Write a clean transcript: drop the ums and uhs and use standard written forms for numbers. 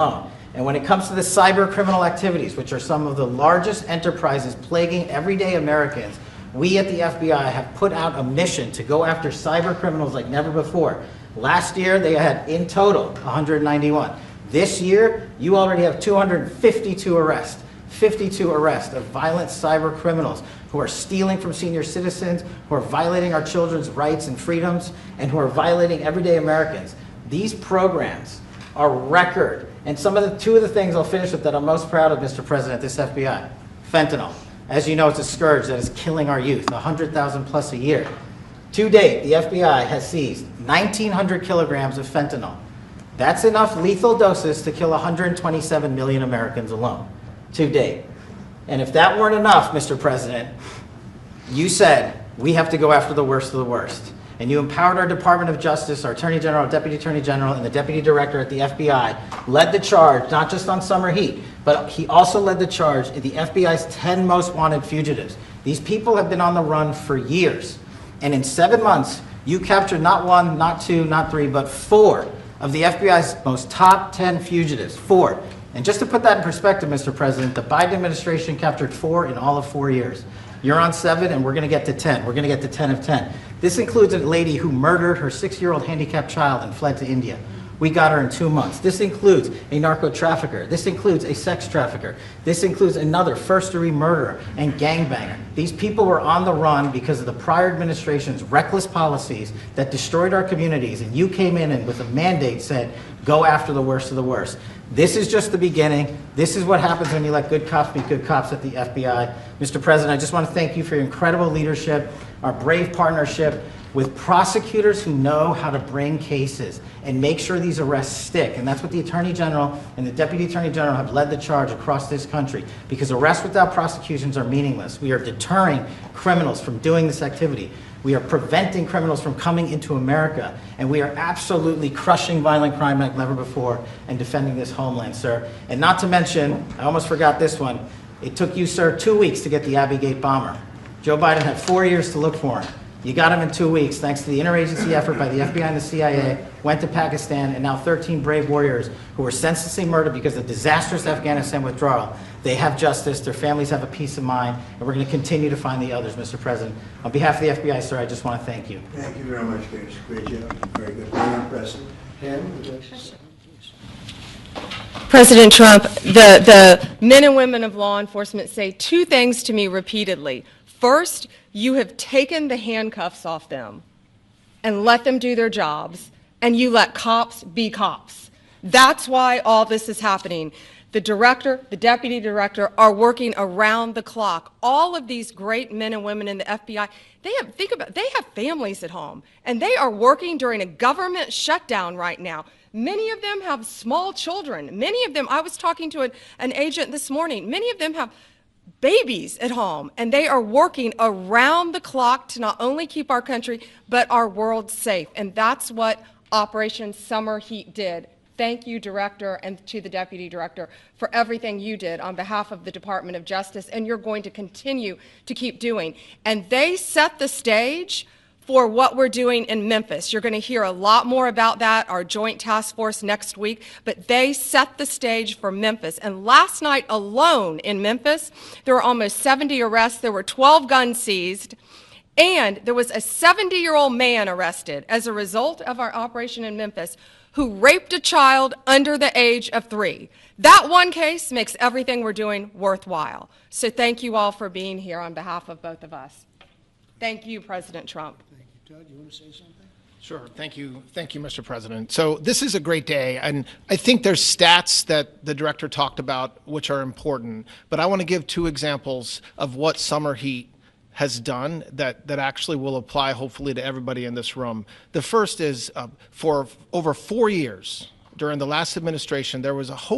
And when it comes to the cyber criminal activities, which are some of the largest enterprises plaguing everyday Americans, we at the FBI have put out a mission to go after cyber criminals like never before. Last year, they had in total 191. This year, you already have 252 arrests. 52 arrests of violent cyber criminals who are stealing from senior citizens, who are violating our children's rights and freedoms, and who are violating everyday Americans. These programs are record. And two of the things I'll finish with that I'm most proud of, Mr. President, this FBI. Fentanyl. As you know, it's a scourge that is killing our youth, 100,000 plus a year. To date, the FBI has seized 1,900 kilograms of fentanyl. That's enough lethal doses to kill 127 million Americans alone, to date. And if that weren't enough, Mr. President, you said we have to go after the worst of the worst. And you empowered our Department of Justice, our Attorney General, Deputy Attorney General, and the Deputy Director at the FBI, led the charge, not just on summer heat, but he also led the charge in the FBI's 10 most wanted fugitives. These people have been on the run for years. And in 7 months, you captured not one, not two, not three, but 4 of the FBI's most top 10 fugitives. 4. And just to put that in perspective, Mr. President, the Biden administration captured 4 in all of 4 years. You're on 7, and we're going to get to 10. We're going to get to 10 of 10. This includes a lady who murdered her 6-year-old handicapped child and fled to India. We got her in 2 months. This includes a narco trafficker. This includes a sex trafficker. This includes another first-degree murderer and gangbanger. These people were on the run because of the prior administration's reckless policies that destroyed our communities, and you came in and with a mandate said, go after the worst of the worst. This is just the beginning. This is what happens when you let good cops be good cops at the FBI. Mr. President, I just want to thank you for your incredible leadership, our brave partnership with prosecutors who know how to bring cases and make sure these arrests stick. And that's what the Attorney General and the Deputy Attorney General have led the charge across this country, because arrests without prosecutions are meaningless. We are deterring criminals from doing this activity. We are preventing criminals from coming into America, and we are absolutely crushing violent crime like never before and defending this homeland, sir. And not to mention, I almost forgot this one, it took you, sir, 2 weeks to get the Abbey Gate bomber. Joe Biden had 4 years to look for him. You got him in 2 weeks, thanks to the interagency effort by the FBI and the CIA, went to Pakistan, and now 13 brave warriors who were senselessly murdered because of disastrous Afghanistan withdrawal. They have justice, their families have a peace of mind, and we're going to continue to find the others, Mr. President. On behalf of the FBI, sir, I just want to thank you. Thank you very much, Kash. Great job. Very good. Very impressive. President Trump, the men and women of law enforcement say 2 things to me repeatedly. First, you have taken the handcuffs off them and let them do their jobs, and you let cops be cops. That's why all this is happening. The director, the deputy director are working around the clock. All of these great men and women in the FBI, they have families at home, and they are working during a government shutdown right now. Many of them have small children. Many of them, I was talking to an agent this morning, many of them have babies at home, and they are working around the clock to not only keep our country, but our world safe. And that's what Operation Summer Heat did. Thank you, Director, and to the Deputy Director for everything you did on behalf of the Department of Justice, and you're going to continue to keep doing. And they set the stage for what we're doing in Memphis. You're going to hear a lot more about that, our joint task force next week, but they set the stage for Memphis. And last night alone in Memphis, there were almost 70 arrests, there were 12 guns seized, and there was a 70-year-old man arrested as a result of our operation in Memphis who raped a child under the age of 3. That one case makes everything we're doing worthwhile. So thank you all for being here on behalf of both of us. Thank you, President Trump. Thank you. Todd, you want to say something? Sure. Thank you, Mr. President. So this is a great day, and I think there's stats that the director talked about which are important, but I want to give 2 examples of what summer heat has done that actually will apply hopefully to everybody in this room. The first is for over 4 years during the last administration, there was a whole